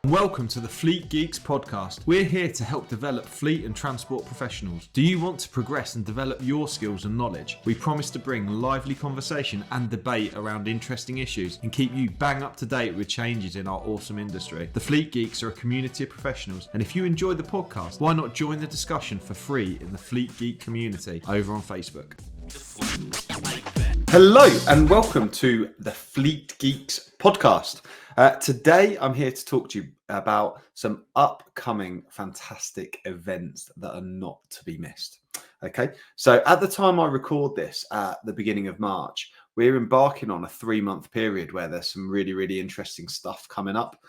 Welcome to the Fleet Geeks podcast. We're here to help develop fleet and transport professionals. Do you want to progress and develop your skills and knowledge? We promise to bring lively conversation and debate around interesting issues and keep you bang up to date with changes in our awesome industry. The Fleet Geeks are a community of professionals, and if you enjoy the podcast, why not join the discussion for free in the Fleet Geek community over on Facebook. Hello and welcome to the Fleet Geeks podcast. Today I'm here to talk to you about some upcoming fantastic events that are not to be missed. Okay, so at the time I record this at the beginning of March, we're embarking on a 3-month period where there's some really interesting stuff coming up,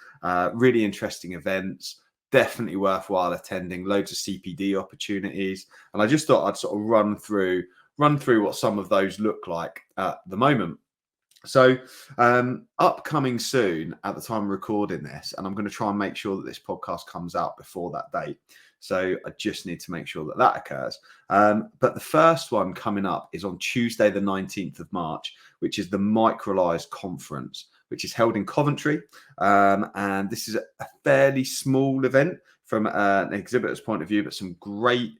really interesting events, definitely worthwhile attending, loads of CPD opportunities. And I just thought I'd sort of run through what some of those look like at the moment. So upcoming soon at the time of recording this, and I'm going to try and make sure that this podcast comes out before that date. So I just need to make sure that that occurs. But the first one coming up is on Tuesday, the 19th of March, which is the Microlise Conference, which is held in Coventry. And this is a fairly small event from an exhibitor's point of view, but some great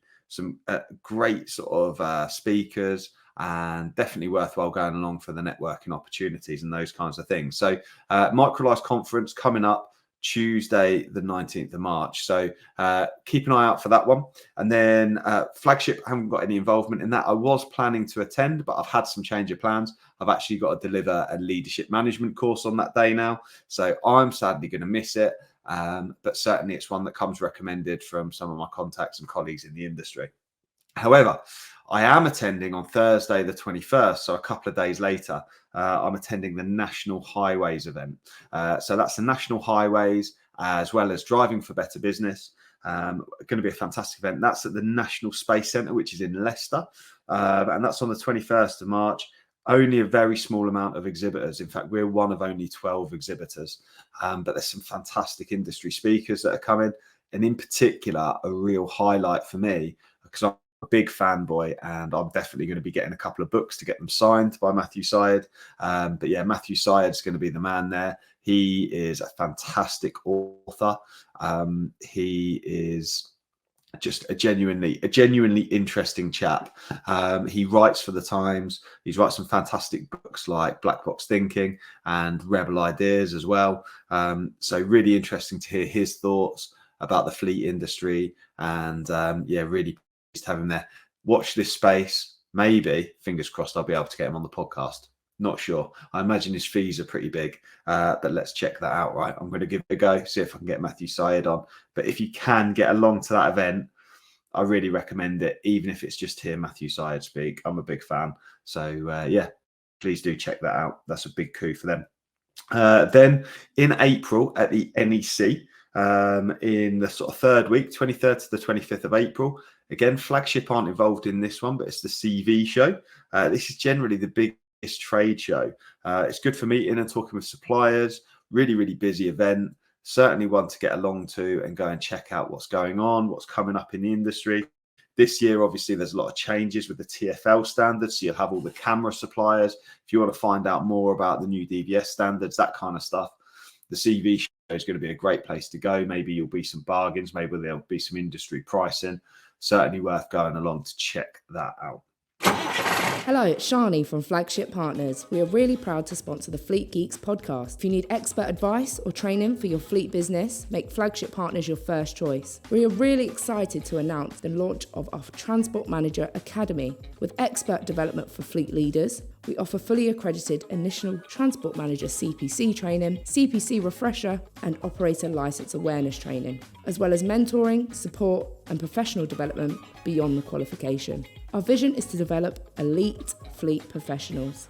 sort of speakers, and definitely worthwhile going along for the networking opportunities and those kinds of things. So Microlise Conference coming up Tuesday, the 19th of March. So keep an eye out for that one. And then Flagship, I haven't got any involvement in that. I was planning to attend, but I've had some change of plans. I've actually got to deliver a leadership management course on that day now. So I'm sadly going to miss it. But certainly it's one that comes recommended from some of my contacts and colleagues in the industry. However, I am attending on Thursday, the 21st, so a couple of days later, I'm attending the National Highways event. So that's the National Highways as well as Driving for Better Business. Going to be a fantastic event. That's at the National Space Centre, which is in Leicester. And that's on the 21st of March. Only a very small amount of exhibitors. In fact, we're one of only 12 exhibitors. But there's some fantastic industry speakers that are coming. And in particular, a real highlight for me, because I'm a big fanboy and I'm definitely going to be getting a couple of books to get them signed by Matthew Syed. But yeah, Matthew Syed's going to be the man there. He is a fantastic author. He is just a genuinely interesting chap. He writes for the Times. He's writes some fantastic books like Black Box Thinking and Rebel Ideas as well. So really interesting to hear his thoughts about the fleet industry. And yeah, really pleased to have him there. Watch this space. Maybe, fingers crossed, I'll be able to get him on the podcast. Not sure. I imagine his fees are pretty big, but let's check that out, right? I'm going to give it a go, see if I can get Matthew Syed on. But if you can get along to that event, I really recommend it, even if it's just hear Matthew Syed speak. I'm a big fan. So, yeah, please do check that out. That's a big coup for them. Then in April at the NEC, in the sort of third week, 23rd to the 25th of April, again, Flagship aren't involved in this one, but it's the CV show. This is generally the biggest trade show. It's good for meeting and talking with suppliers. Really busy event. Certainly one to get along to and go and check out what's going on, what's coming up in the industry. This year, obviously, there's a lot of changes with the TfL standards. So you'll have all the camera suppliers. If you want to find out more about the new DVS standards, that kind of stuff, the CV show is going to be a great place to go. Maybe you'll be some bargains. Maybe there'll be some industry pricing. Certainly worth going along to check that out. Hello, it's Shani from Flagship Partners. We are really proud to sponsor the Fleet Geeks podcast. If you need expert advice or training for your fleet business, make Flagship Partners your first choice. We are really excited to announce the launch of our Transport Manager Academy. With expert development for fleet leaders, we offer fully accredited initial Transport Manager CPC training, CPC refresher, and operator license awareness training, as well as mentoring, support, and professional development beyond the qualification. Our vision is to develop elite fleet professionals.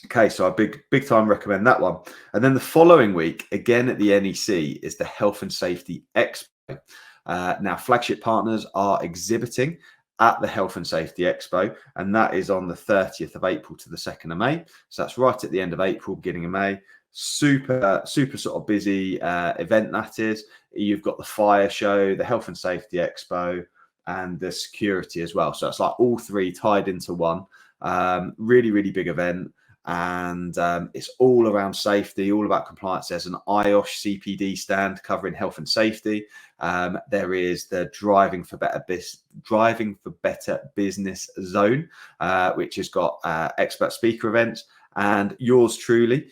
Okay, so I big time recommend that one. And then the following week, again at the NEC, is the Health and Safety Expo. Now, Flagship Partners are exhibiting at the Health and Safety Expo, and that is on the 30th of April to the 2nd of May. So that's right at the end of April, beginning of May. Super sort of busy event that is. You've got the fire show, the Health and Safety Expo, and the security as well. So it's like all three tied into one. Really big event. and it's all around safety, all about compliance. There's an IOSH CPD stand covering health and safety. There is the Driving for Better Business zone, which has got expert speaker events. And yours truly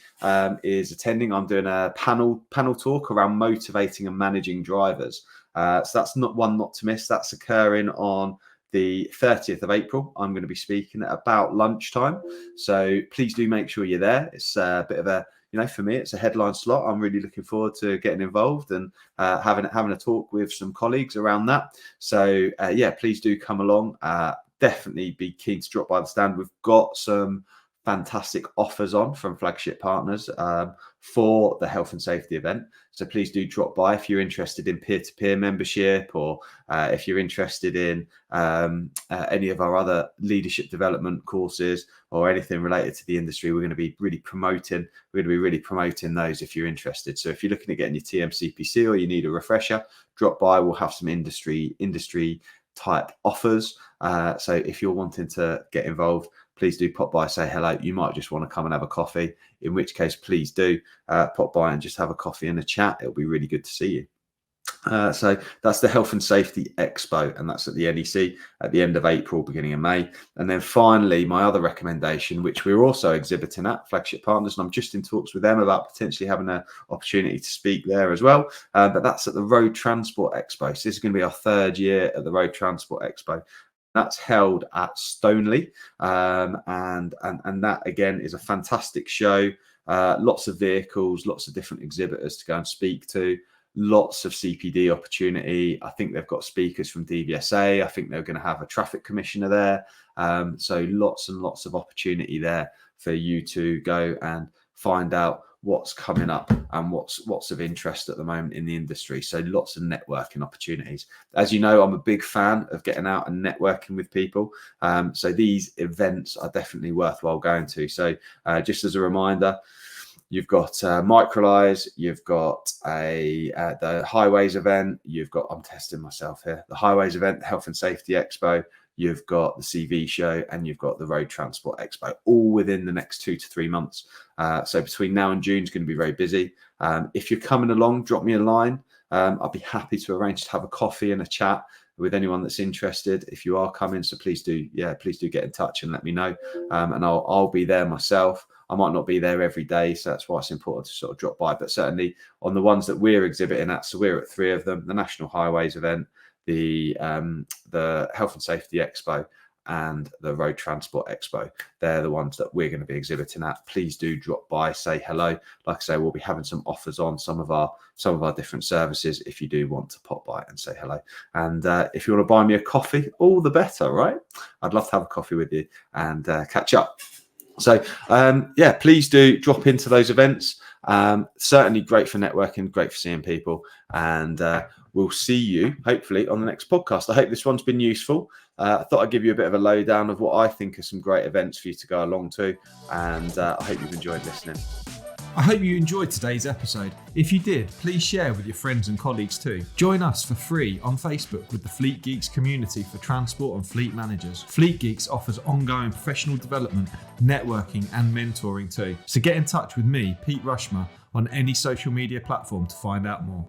is attending. I'm doing a panel talk around motivating and managing drivers. So that's not to miss. That's occurring on the 30th of April. I'm going to be speaking at about lunchtime. So please do make sure you're there. It's a bit of a, for me, it's a headline slot. I'm really looking forward to getting involved and having a talk with some colleagues around that. So please do come along. Definitely be keen to drop by the stand. We've got some fantastic offers on from Flagship Partners for the health and safety event. So please do drop by if you're interested in peer-to-peer membership, or if you're interested in any of our other leadership development courses or anything related to the industry. We're going to be really promoting those if you're interested. So if you're looking at getting your TMCPC or you need a refresher, drop by. We'll have some industry type offers. So if you're wanting to get involved, please do pop by, say hello. You might just want to come and have a coffee, in which case please do pop by and just have a coffee and a chat. It'll be really good to see you. So that's the Health and Safety Expo, and that's at the NEC at the end of April, beginning of May. And then finally, my other recommendation, which we're also exhibiting at Flagship Partners, and I'm just in talks with them about potentially having an opportunity to speak there as well. But that's at the Road Transport Expo. So this is going to be our third year at the Road Transport Expo. That's held at Stoneleigh, and that again is a fantastic show. Lots of vehicles, lots of different exhibitors to go and speak to. Lots of CPD opportunity. I think they've got speakers from DVSA. I think they're going to have a traffic commissioner there. So lots and lots of opportunity there for you to go and find out what's coming up and what's of interest at the moment in the industry. So lots of networking opportunities. As you know, I'm a big fan of getting out and networking with people. So these events are definitely worthwhile going to. So just as a reminder, you've got Microlize, you've got the Highways event, you've got, I'm testing myself here, the Highways event, the Health and Safety Expo, you've got the CV show, and you've got the Road Transport Expo, all within the next 2 to 3 months. So between now and June is going to be very busy. If you're coming along, drop me a line. I'll be happy to arrange to have a coffee and a chat with anyone that's interested. If you are coming, so please do get in touch and let me know. And I'll be there myself. I might not be there every day, so that's why it's important to sort of drop by. But certainly on the ones that we're exhibiting at, so we're at 3 of them: the National Highways event, the Health and Safety Expo, and the Road Transport Expo. They're the ones that we're going to be exhibiting at. Please do drop by, say hello. Like I say, we'll be having some offers on some of our different services if you do want to pop by and say hello. And if you want to buy me a coffee, all the better, right? I'd love to have a coffee with you and catch up. So please do drop into those events. Certainly great for networking, great for seeing people, and we'll see you hopefully on the next podcast. I hope this one's been useful. I thought I'd give you a bit of a lowdown of what I think are some great events for you to go along to, and I hope you've enjoyed listening. I hope you enjoyed today's episode. If you did, please share with your friends and colleagues too. Join us for free on Facebook with the Fleet Geeks community for transport and fleet managers. Fleet Geeks offers ongoing professional development, networking and mentoring too. So get in touch with me, Pete Rushmer, on any social media platform to find out more.